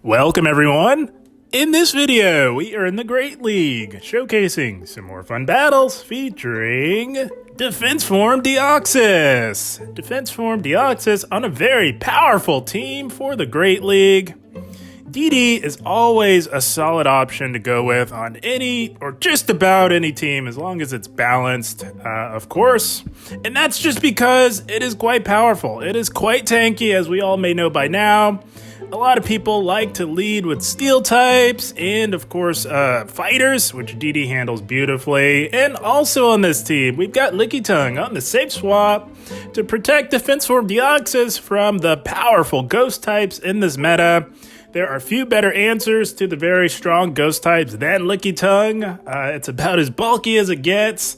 Welcome everyone! In this video, we are in the Great League, showcasing some more fun battles featuring Defense Form Deoxys! Defense Form Deoxys on a very powerful team for the Great League. DD is always a solid option to go with on any or just about any team as long as it's balanced, of course. And that's just because it is quite powerful. It is quite tanky, as we all may know by now. A lot of people like to lead with steel types and, of course, fighters, which DD handles beautifully. And also on this team, we've got Lickitung on the safe swap to protect Defense Form Deoxys from the powerful ghost types in this meta. There are few better answers to the very strong ghost types than Lickitung. It's about as bulky as it gets.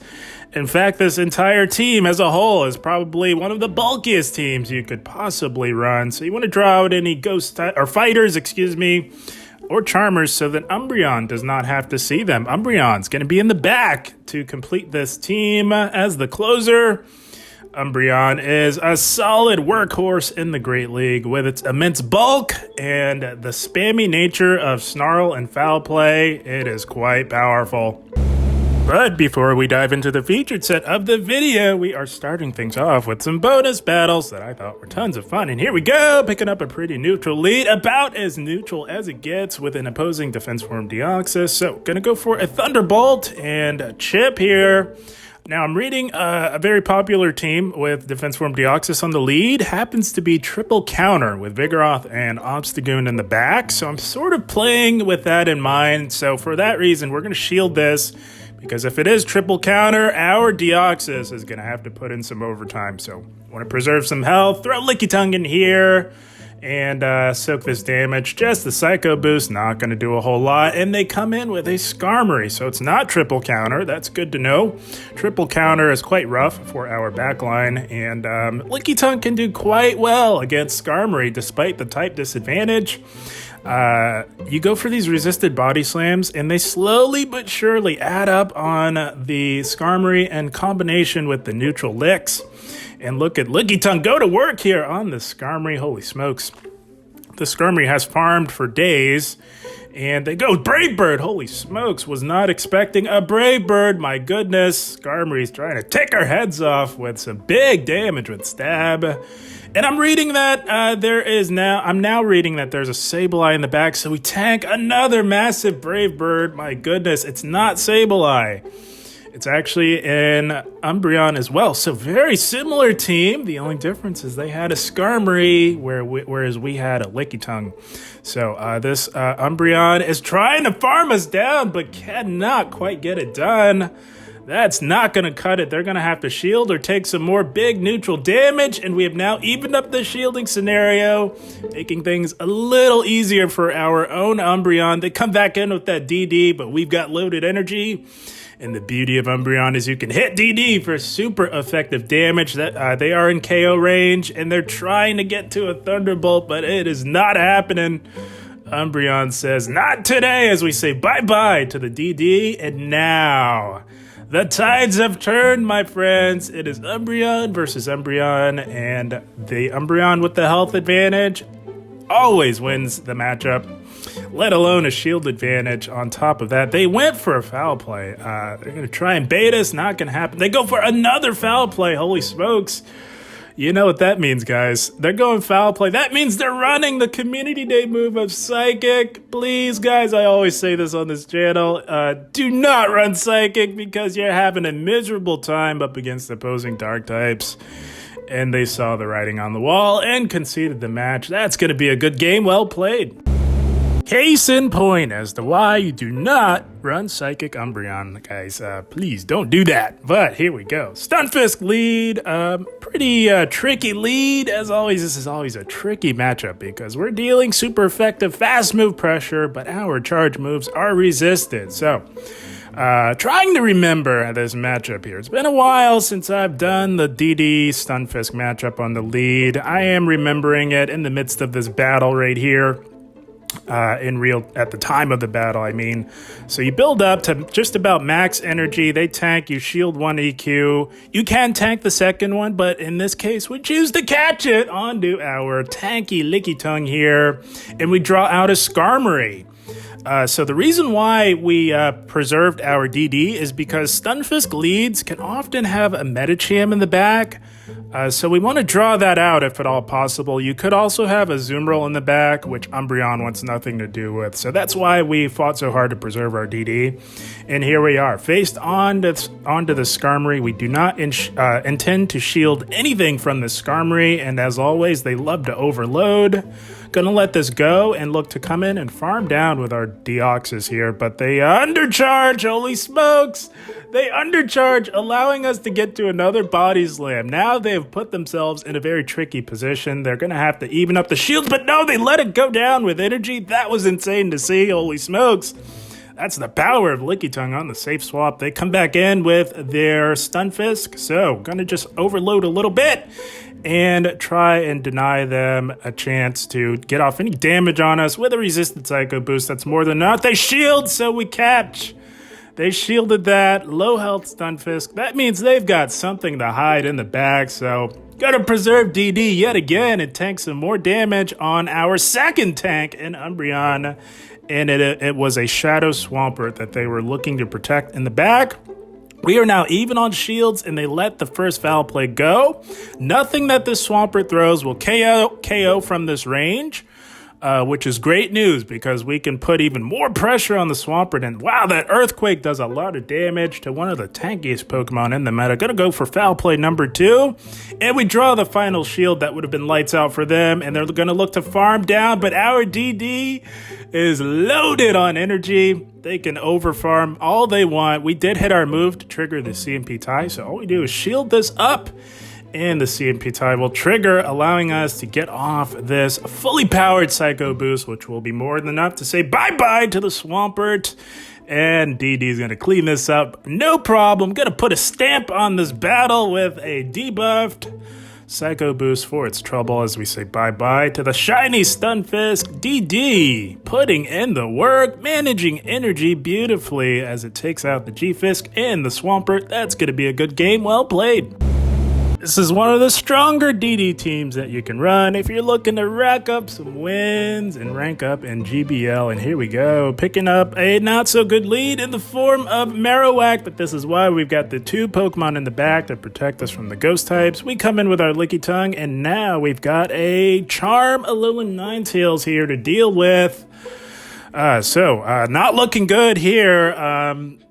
In fact, this entire team as a whole is probably one of the bulkiest teams you could possibly run. So you want to draw out any ghost or fighters, or charmers so that Umbreon does not have to see them. Umbreon's going to be in the back to complete this team as the closer. Umbreon is a solid workhorse in the Great League with its immense bulk and the spammy nature of Snarl and Foul Play. It is quite powerful. But before we dive into the featured set of the video, we are starting things off with some bonus battles that I thought were tons of fun. And here we go, picking up a pretty neutral lead, about as neutral as it gets with an opposing Defense Form Deoxys. So, gonna go for a Thunderbolt and a Chip here. Now, I'm reading a very popular team with Defense Form Deoxys on the lead. Happens to be triple counter with Vigoroth and Obstagoon in the back. So I'm sort of playing with that in mind. So for that reason, we're going to shield this. Because if it is triple counter, our Deoxys is going to have to put in some overtime. So want to preserve some health. Throw Lickitung in here. And soak this damage. Just the Psycho Boost, not going to do a whole lot. And they come in with a Skarmory, so it's not triple counter. That's good to know. Triple counter is quite rough for our backline. And Lickitung can do quite well against Skarmory, despite the type disadvantage. You go for these resisted body slams, and they slowly but surely add up on the Skarmory in combination with the neutral licks. And look at Lickitung go to work here on the Skarmory. Holy smokes. The Skarmory has farmed for days. And they go Brave Bird. Holy smokes. Was not expecting a Brave Bird. My goodness. Skarmory's trying to take our heads off with some big damage with Stab. And I'm reading that I'm now reading that there's a Sableye in the back. So we tank another massive Brave Bird. My goodness. It's not Sableye. It's actually in Umbreon as well. So very similar team. The only difference is they had a Skarmory, whereas we had a Lickitung. So this Umbreon is trying to farm us down, but cannot quite get it done. That's not going to cut it. They're going to have to shield or take some more big neutral damage. And we have now evened up the shielding scenario, making things a little easier for our own Umbreon. They come back in with that DD, but we've got loaded energy. And the beauty of Umbreon is you can hit DD for super effective damage. That they are in KO range, and they're trying to get to a Thunderbolt, but it is not happening. Umbreon says, not today, as we say bye-bye to the DD. And now, the tides have turned, my friends. It is Umbreon versus Umbreon, and the Umbreon with the health advantage always wins the matchup, let alone a shield advantage on top of that. They went for a Foul Play. They're going to try and bait us. Not going to happen. They go for another Foul Play. Holy smokes. You know what that means, guys. They're going Foul Play. That means they're running the Community Day move of Psychic. Please, guys, I always say this on this channel. Do not run Psychic because you're having a miserable time up against opposing Dark types. And they saw the writing on the wall and conceded the match. That's going to be a good game. Well played. Case in point as to why you do not run Psychic Umbreon, guys. Please don't do that. But here we go. Stunfisk lead. Pretty tricky lead. As always, this is always a tricky matchup because we're dealing super effective fast move pressure, but our charge moves are resisted. So, trying to remember this matchup here. It's been a while since I've done the DD Stunfisk matchup on the lead. I am remembering it in the midst of this battle right here. at the time of the battle, I mean. So you build up to just about max energy. They tank, you shield one EQ. You can tank the second one, but in this case, we choose to catch it onto our tanky Lickitung here, and we draw out a Skarmory. So the reason why we preserved our DD is because Stunfisk leads can often have a Medicham in the back. So we want to draw that out if at all possible. You could also have a Azumarill in the back, which Umbreon wants nothing to do with. So that's why we fought so hard to preserve our DD. And here we are, faced onto the Skarmory. We do not intend to shield anything from the Skarmory. And as always, they love to overload. Gonna let this go and look to come in and farm down with our Deoxys here, but they undercharge, holy smokes! They undercharge, allowing us to get to another body slam. Now they have put themselves in a very tricky position. They're gonna have to even up the shields, but no, they let it go down with energy. That was insane to see, holy smokes. That's the power of Lickitung on the safe swap. They come back in with their Stunfisk, so gonna just overload a little bit and try and deny them a chance to get off any damage on us with a resistant Psycho Boost. That's more than enough. They shield, so we catch. They shielded that. Low health Stunfisk. That means they've got something to hide in the back, so gotta preserve DD yet again and tank some more damage on our second tank in Umbreon. And it was a Shadow Swampert that they were looking to protect in the back. We are now even on shields, and they let the first Foul Play go. Nothing that this Swampert throws will KO from this range, which is great news because we can put even more pressure on the Swampert. And wow, that Earthquake does a lot of damage to one of the tankiest Pokemon in the meta. Gonna go for Foul Play number 2, and we draw the final shield that would have been lights out for them, and they're gonna look to farm down, but our DD is loaded on energy. They can overfarm all they want. We did hit our move to trigger the CMP tie, so all we do is shield this up, and the CMP tie will trigger, allowing us to get off this fully powered Psycho Boost, which will be more than enough to say bye-bye to the Swampert. And DD's gonna clean this up, no problem. Gonna put a stamp on this battle with a debuffed Psycho Boost for its trouble as we say bye-bye to the shiny Stunfisk. DD putting in the work, managing energy beautifully as it takes out the G-Fisk and the Swampert. That's going to be a good game. Well played. This is one of the stronger DD teams that you can run if you're looking to rack up some wins and rank up in GBL. And here we go, picking up a not-so-good lead in the form of Marowak, but this is why we've got the 2 Pokemon in the back that protect us from the ghost types. We come in with our Lickitung, and now we've got a Charm, Alolan Ninetales here to deal with. Not looking good here.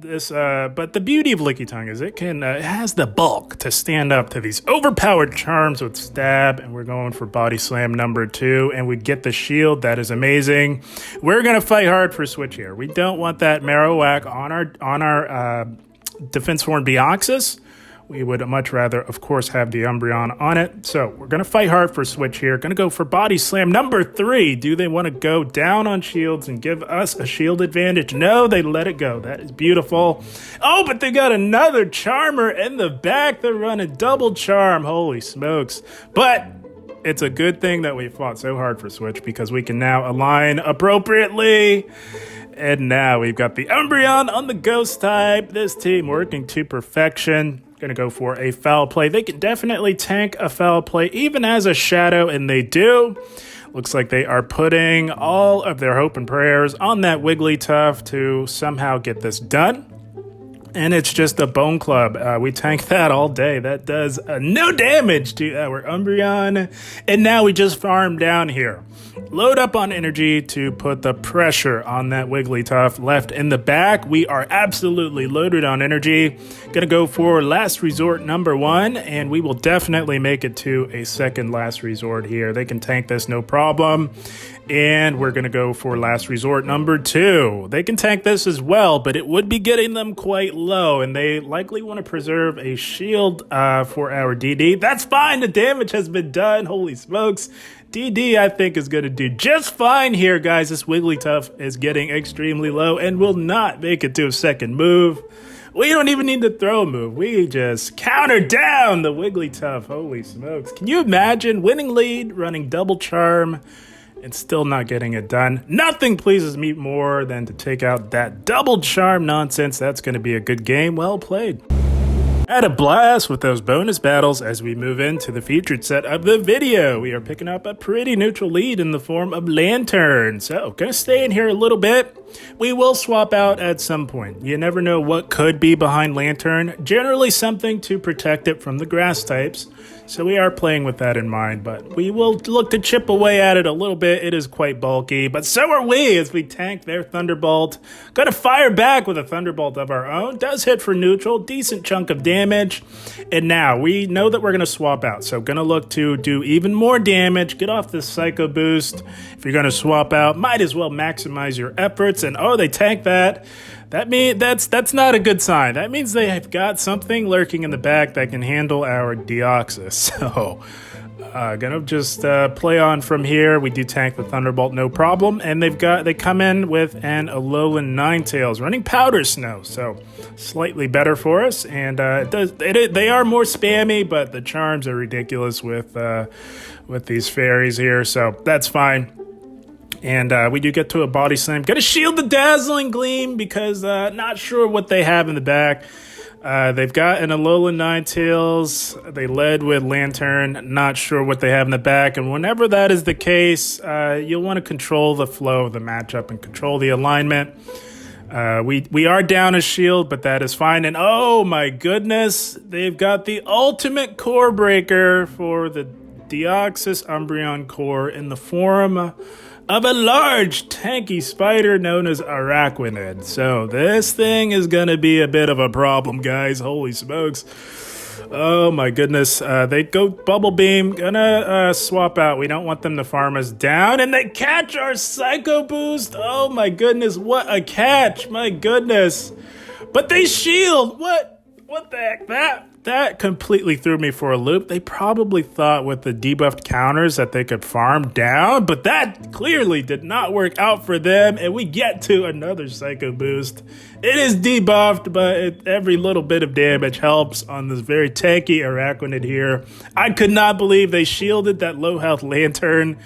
But the beauty of Lickitung is it has the bulk to stand up to these overpowered charms with stab, and we're going for body slam number 2, and we get the shield. That is amazing. We're gonna fight hard for switch here. We don't want that Marowak on our Defense Form Deoxys. We would much rather, of course, have the Umbreon on it. So we're going to fight hard for switch here. Going to go for body slam number 3. Do they want to go down on shields and give us a shield advantage? No, they let it go. That is beautiful. Oh, but they got another Charmer in the back. They're running double charm. Holy smokes. But it's a good thing that we fought so hard for switch because we can now align appropriately. And now we've got the Umbreon on the ghost type. This team working to perfection. Going to go for a Foul Play. They can definitely tank a Foul Play even as a Shadow, and they do. Looks like they are putting all of their hope and prayers on that Wigglytuff to somehow get this done. And it's just a Bone Club. We tank that all day. That does no damage to our Umbreon. And now we just farm down here. Load up on energy to put the pressure on that Wigglytuff left in the back. We are absolutely loaded on energy. Gonna go for last resort number 1, and we will definitely make it to a second last resort here. They can tank this no problem. And we're gonna go for last resort number 2. They can tank this as well, but it would be getting them quite low, and they likely want to preserve a shield for our DD. That's fine, the damage has been done. Holy smokes. DD, I think, is going to do just fine here, guys. This Wigglytuff is getting extremely low and will not make it to a second move. We don't even need to throw a move. We just counter down the Wigglytuff. Holy smokes. Can you imagine winning lead, running double charm, and still not getting it done. Nothing pleases me more than to take out that double charm nonsense. That's going to be a good game. Well played. Had a blast with those bonus battles. As we move into the featured set of the video, we are picking up a pretty neutral lead in the form of Lantern. So, gonna stay in here a little bit. We will swap out at some point. You never know what could be behind Lantern. Generally something to protect it from the grass types. So we are playing with that in mind, but we will look to chip away at it a little bit. It is quite bulky, but so are we as we tank their Thunderbolt. Gonna fire back with a Thunderbolt of our own. Does hit for neutral, decent chunk of damage. And now we know that we're gonna swap out, so gonna look to do even more damage, get off this Psycho Boost. If you're gonna swap out, might as well maximize your efforts. And oh, they tank that. That means that's not a good sign. That means they have got something lurking in the back that can handle our Deoxys. So, gonna just play on from here. We do tank the Thunderbolt, no problem. And they come in with an Alolan Ninetales running Powder Snow, so slightly better for us. And they are more spammy, but the charms are ridiculous with these fairies here, so that's fine. And we do get to a Body Slam. Gonna shield the Dazzling Gleam because not sure what they have in the back. They've got an Alolan Ninetales. They led with Lantern. Not sure what they have in the back. And whenever that is the case, you'll want to control the flow of the matchup and control the alignment. We are down a shield, but that is fine. And oh my goodness, they've got the ultimate core breaker for the Deoxys Umbreon core in the form of a large tanky spider known as Araquanid. So this thing is gonna be a bit of a problem, guys. Holy smokes. Oh my goodness. They go Bubble Beam. Gonna swap out. We don't want them to farm us down. And they catch our Psycho Boost. Oh my goodness. What a catch. My goodness. But they shield. What the heck? That completely threw me for a loop. They probably thought with the debuffed counters that they could farm down, but that clearly did not work out for them, and we get to another Psycho Boost. It is debuffed, but every little bit of damage helps on this very tanky Araquanid here. I could not believe they shielded that low health Lantern.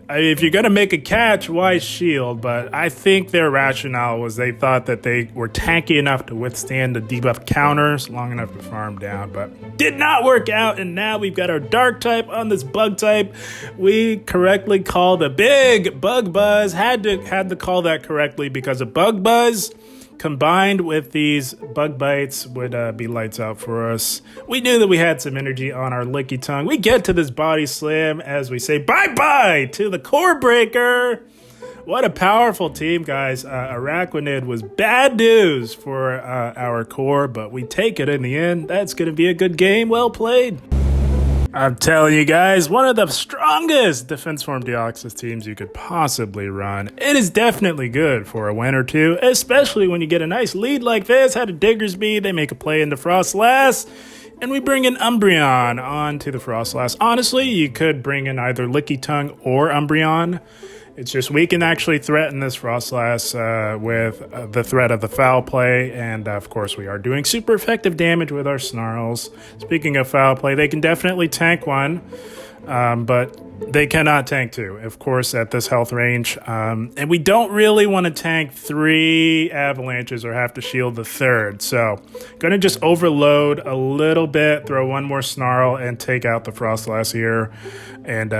I mean, if you're going to make a catch, why shield? But I think their rationale was they thought that they were tanky enough to withstand the debuff counters long enough to farm down, but did not work out. And now we've got our dark type on this bug type. We correctly called a big bug buzz. Had to call that correctly because a bug buzz combined with these bug bites would be lights out for us. We knew that we had some energy on our Lickitung. We get to this Body Slam as we say bye-bye to the Core Breaker. What a powerful team, guys. Araquanid was bad news for our core, but we take it in the end. That's going to be a good game. Well played. I'm telling you guys, one of the strongest Defense Form Deoxys teams you could possibly run. It is definitely good for a win or two, especially when you get a nice lead like this. Had a Diggersby, they make a play into Frostlass, and we bring in Umbreon onto the Frostlass. Honestly, you could bring in either Lickitung or Umbreon. It's just we can actually threaten this Frostlass with the threat of the foul play, and of course we are doing super effective damage with our Snarls. Speaking of foul play, they can definitely tank one, but they cannot tank two, of course, at this health range. And we don't really want to tank 3 avalanches or have to shield the third. So gonna just overload a little bit, throw one more Snarl, and take out the Frostlass here. And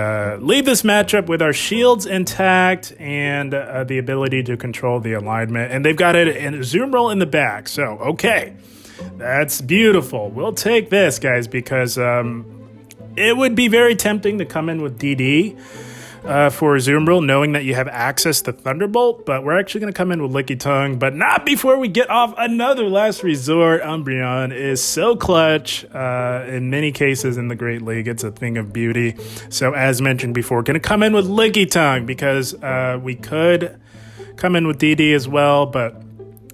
leave this matchup with our shields intact and the ability to control the alignment. And they've got it in Zoom Roll in the back. So, okay, that's beautiful. We'll take this, guys, because it would be very tempting to come in with DD for Zoom Roll, knowing that you have access to Thunderbolt, but we're actually going to come in with Lickitung, but not before we get off another last resort. Umbreon is so clutch in many cases in the Great League. It's a thing of beauty. So as mentioned before, going to come in with Lickitung because we could come in with DD as well, but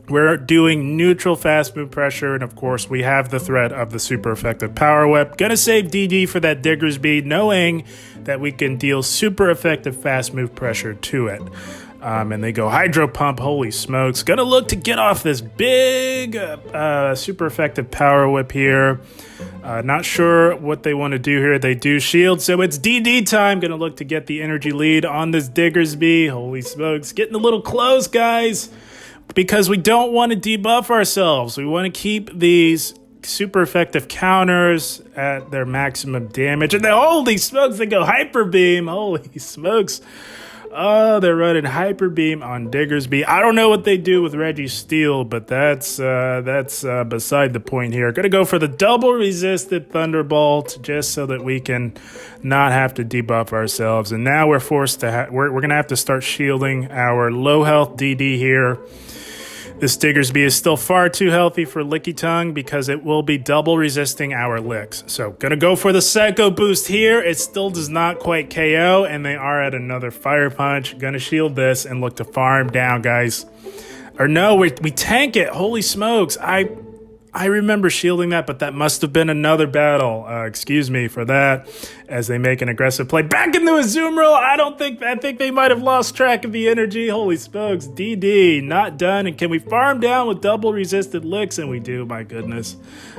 we're doing neutral fast move pressure, and of course we have the threat of the super effective Power Whip. Gonna save DD for that Diggersby, knowing that we can deal super effective fast move pressure to it. And they go Hydro Pump. Holy smokes. Gonna look to get off this big super effective Power Whip here. Not sure what they want to do here. They do shield, so it's DD time. Gonna look to get the energy lead on this Diggersby. Holy smokes. Getting a little close, guys, because we don't want to debuff ourselves. We want to keep these super effective counters at their maximum damage. And then, holy smokes, they go Hyper Beam. Holy smokes. Oh, they're running Hyper Beam on Diggersby. I don't know what they do with Registeel, but that's beside the point here. Gonna go for the double resisted Thunderbolt just so that we can not have to debuff ourselves. And now we're forced to we're gonna have to start shielding our low health DD here. This Diggersby is still far too healthy for Lickitung because it will be double resisting our licks. So gonna go for the Psycho Boost here. It still does not quite KO, and they are at another Fire Punch. Gonna shield this and look to farm down, guys. Or no, we tank it. Holy smokes. I remember shielding that, but that must have been another battle. Excuse me for that, as they make an aggressive play. Back into a Zoom Roll. I think they might have lost track of the energy. Holy smokes. DD, not done. And can we farm down with double resisted licks? And we do, my goodness.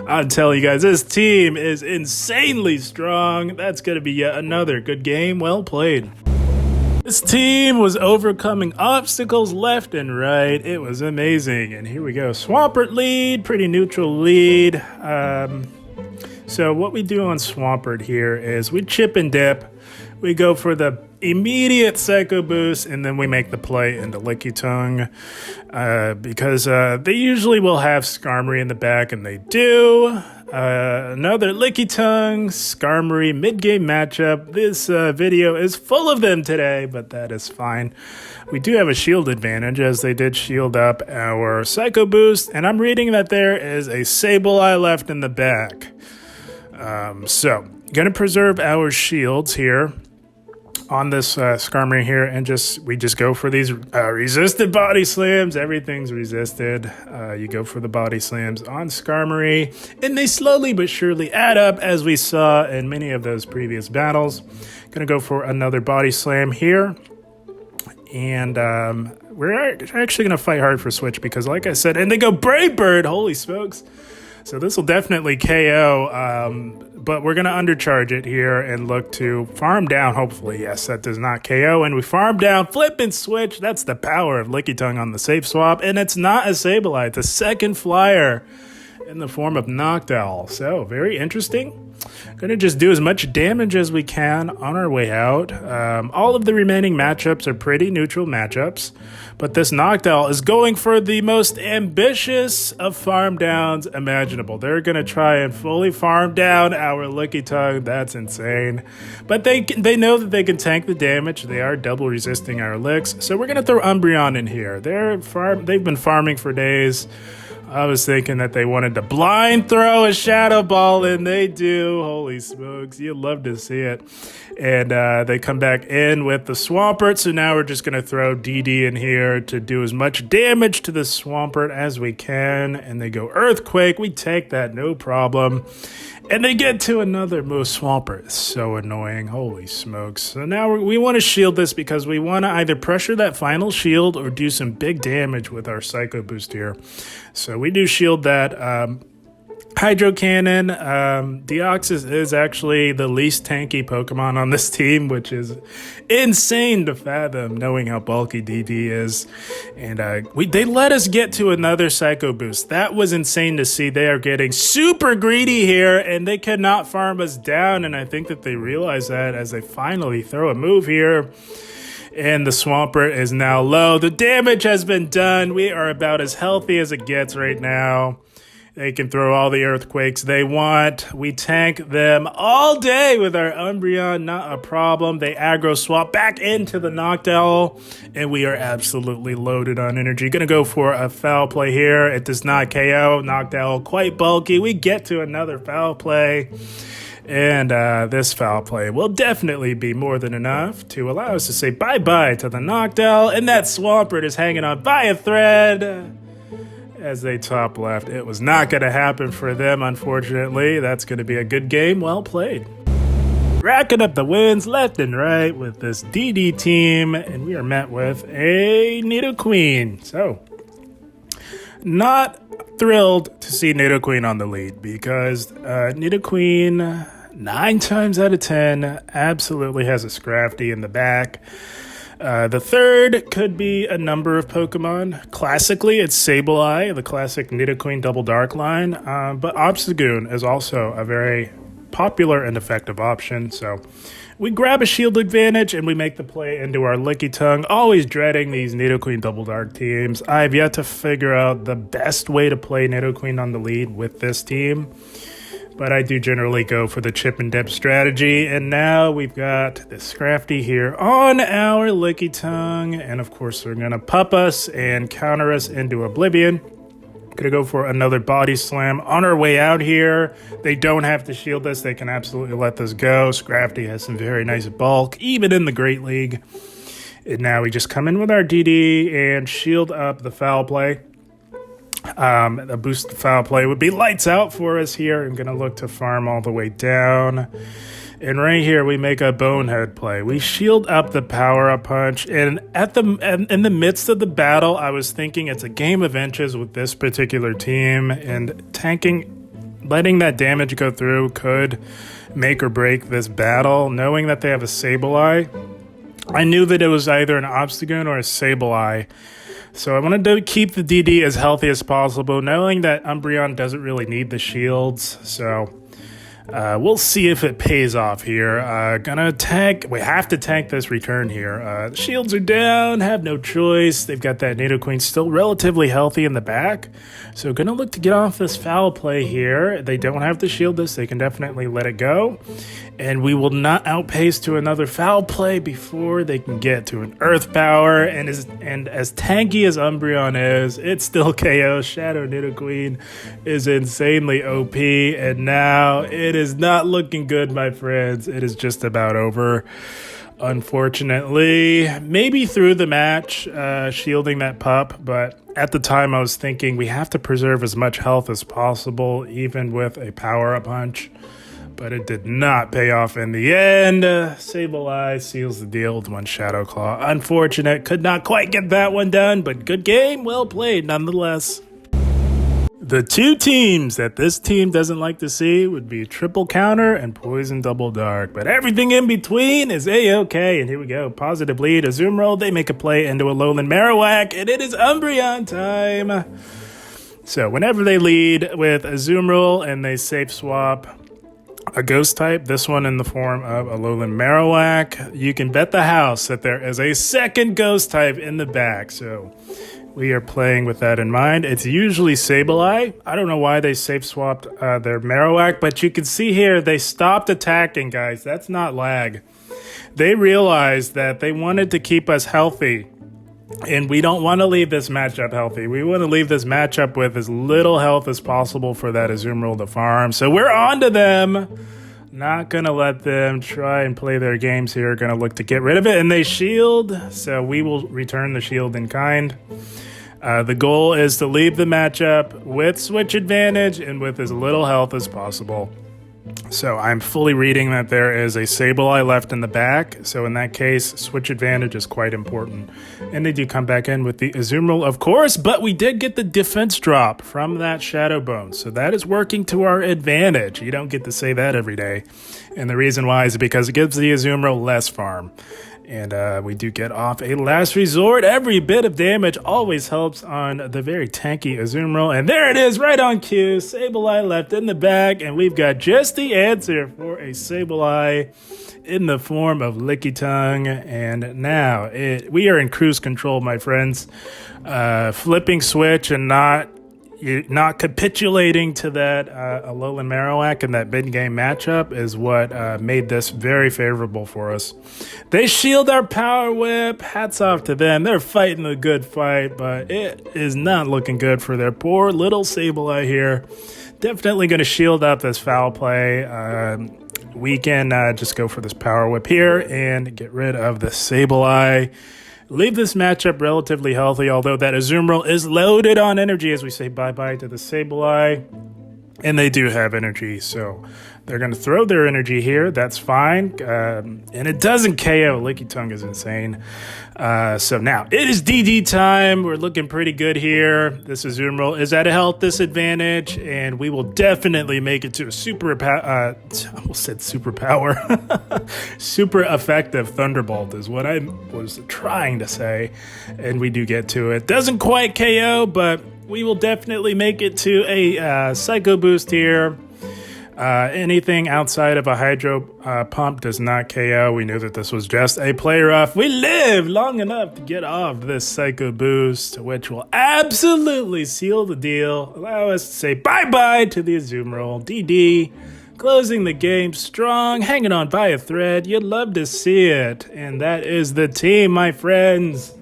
I'm telling you guys, this team is insanely strong. That's going to be yet another good game. Well played. This team was overcoming obstacles left and right. It was amazing. And here we go. Swampert lead, pretty neutral lead. So what we do on Swampert here is we chip and dip. We go for the immediate Psycho Boost, and then we make the play into Lickitung. Because they usually will have Skarmory in the back, and they do. Another Lickitung, Skarmory mid-game matchup. This video is full of them today, but that is fine. We do have a shield advantage, as they did shield up our Psycho Boost, and I'm reading that there is a Sableye left in the back. So, gonna preserve our shields here on this Skarmory here, and we just go for these resisted body slams. Everything's resisted. You go for the body slams on Skarmory, and they slowly but surely add up, as we saw in many of those previous battles. Gonna go for another body slam here, and we're actually gonna fight hard for Switch because, like I said, and they go Brave Bird. Holy smokes. So this will definitely KO, but we're going to undercharge it here and look to farm down, hopefully. Yes, that does not KO, and we farm down, flip and switch. That's the power of Lickitung on the safe swap, and it's not a Sableye. It's a second flyer in the form of Noctowl. So very interesting. Gonna just do as much damage as we can on our way out. All of the remaining matchups are pretty neutral matchups, but this Noctowl is going for the most ambitious of farm downs imaginable. They're gonna try and fully farm down our Lickitung. That's insane. But they know that they can tank the damage. They are double resisting our licks, so we're gonna throw Umbreon in here. They've been farming for days. I was thinking that they wanted to blind throw a Shadow Ball, and they do. Holy smokes, you'd love to see it. And they come back in with the Swampert, so now we're just going to throw DD in here to do as much damage to the Swampert as we can. And they go Earthquake. We take that, no problem. And they get to another move. Swampert is so annoying. Holy smokes. So now we want to shield this because we want to either pressure that final shield or do some big damage with our Psycho Boost here. So we do shield that. Hydro Cannon. Deoxys is actually the least tanky Pokemon on this team, which is insane to fathom, knowing how bulky DD is. And they let us get to another Psycho Boost. That was insane to see. They are getting super greedy here, and they cannot farm us down. And I think that they realize that as they finally throw a move here. And the Swampert is now low. The damage has been done. We are about as healthy as it gets right now. They can throw all the Earthquakes they want. We tank them all day with our Umbreon, not a problem. They aggro swap back into the Noctowl, and we are absolutely loaded on energy. Gonna go for a foul play here. It does not KO. Noctowl quite bulky. We get to another foul play. And this foul play will definitely be more than enough to allow us to say bye-bye to the Noctowl. And that Swampert is hanging on by a thread as they top left. It was not going to happen for them, unfortunately. That's going to be a good game. Well played. racking up the wins left and right with this DD team, and we are met with a Nidoqueen. So, not thrilled to see Nidoqueen on the lead because Nidoqueen, 9 times out of 10, absolutely has a Scrafty in the back. The third could be a number of Pokemon. Classically, it's Sableye, the classic Nidoqueen Double Dark line, but Obstagoon is also a very popular and effective option. So we grab a shield advantage and we make the play into our Lickitung, always dreading these Nidoqueen Double Dark teams. I've yet to figure out the best way to play Nidoqueen on the lead with this team, but I do generally go for the chip and dip strategy. And now we've got the Scrafty here on our Lickitung, and of course they're gonna pup us and counter us into oblivion. Gonna go for another body slam on our way out here. They don't have to shield us. They can absolutely let this go. Scrafty has some very nice bulk, even in the Great League. And now we just come in with our DD and shield up the foul play. A boost to foul play would be lights out for us here. I'm gonna look to farm all the way down. And right here, we make a bonehead play. We shield up the power-up punch, and in the midst of the battle, I was thinking it's a game of inches with this particular team, and letting that damage go through could make or break this battle. Knowing that they have a Sableye, I knew that it was either an Obstagoon or a Sableye. So I wanted to keep the DD as healthy as possible, knowing that Umbreon doesn't really need the shields, so we'll see if it pays off here. Gonna tank. We have to tank this return here. The shields are down, have no choice. They've got that Nidoqueen still relatively healthy in the back. So gonna look to get off this foul play here. They don't have to shield this. They can definitely let it go. And we will not outpace to another foul play before they can get to an Earth Power. And as tanky as Umbreon is, it's still KO. Shadow Nidoqueen is insanely OP. And now it is not looking good, my friends. It is just about over. Unfortunately, maybe through the match, shielding that pup, but at the time I was thinking we have to preserve as much health as possible, even with a power-up punch. But it did not pay off in the end. Sableye seals the deal with 1 Shadow Claw. Unfortunate, could not quite get that one done, but good game, well played nonetheless. The 2 teams that this team doesn't like to see would be Triple Counter and Poison Double Dark. But everything in between is A-okay. And here we go. Positive lead. Azumarill, they make a play into a Alolan Marowak. And it is Umbreon time. So whenever they lead with Azumarill and they safe swap a ghost type, this one in the form of Alolan Marowak, you can bet the house that there is a second ghost type in the back. So we are playing with that in mind. It's usually Sableye. I don't know why they safe swapped their Marowak, but you can see here they stopped attacking, guys. That's not lag. They realized that they wanted to keep us healthy, and we don't want to leave this matchup healthy. We want to leave this matchup with as little health as possible for that Azumarill to farm. So we're on to them. Not going to let them try and play their games here. Going to look to get rid of it, and they shield. So we will return the shield in kind. The goal is to leave the matchup with switch advantage and with as little health as possible. So I'm fully reading that there is a Sableye left in the back. So in that case, switch advantage is quite important. And they do come back in with the Azumarill, of course, but we did get the defense drop from that Shadow Bone. So that is working to our advantage. You don't get to say that every day. And the reason why is because it gives the Azumarill less farm. And we do get off a last resort. Every bit of damage always helps on the very tanky Azumarill. And there it is, right on cue. Sableye left in the back. And we've got just the answer for a Sableye in the form of Lickitung. And now we are in cruise control, my friends. Flipping switch and not capitulating to that Alolan Marowak in that mid-game matchup is what made this very favorable for us. They shield our Power Whip. Hats off to them. They're fighting a good fight, but it is not looking good for their poor little Sableye here. Definitely going to shield up this foul play. We can just go for this Power Whip here and get rid of the Sableye. Leave this matchup relatively healthy, although that Azumarill is loaded on energy as we say bye-bye to the Sableye. And they do have energy, so They're going to throw their energy here. That's fine. And it doesn't KO. Lickitung is insane. So now it is DD time. We're looking pretty good here. This Azumarill is at a health disadvantage, and we will definitely make it to a super effective Thunderbolt is what I was trying to say. And we do get to it. Doesn't quite KO, but we will definitely make it to a Psycho Boost here. Anything outside of a Hydro Pump does not KO. We knew that this was just a play rough. We live long enough to get off this Psycho Boost, which will absolutely seal the deal. Allow us to say bye-bye to the Azumarill. DD, closing the game strong, hanging on by a thread. You'd love to see it. And that is the team, my friends.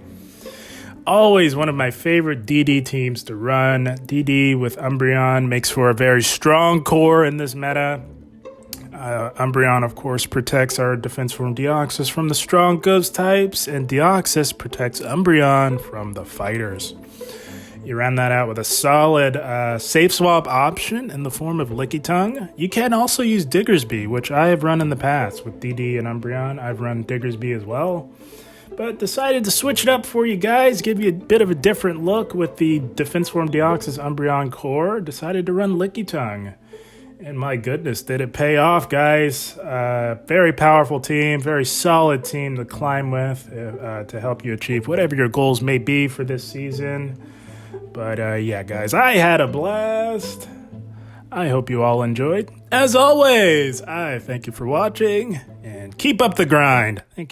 Always one of my favorite DD teams to run. DD with Umbreon makes for a very strong core in this meta. Umbreon, of course, protects our Defense Form Deoxys from the strong ghost types, and Deoxys protects Umbreon from the fighters. You round that out with a solid safe swap option in the form of Lickitung. You can also use Diggersby, which I have run in the past with DD and Umbreon. I've run Diggersby as well. But decided to switch it up for you guys, give you a bit of a different look with the Defense Form Deoxys Umbreon core. Decided to run Lickitung. And my goodness, did it pay off, guys. Very powerful team, very solid team to climb with to help you achieve whatever your goals may be for this season. But yeah, guys, I had a blast. I hope you all enjoyed. As always, I thank you for watching, and keep up the grind. Thank you.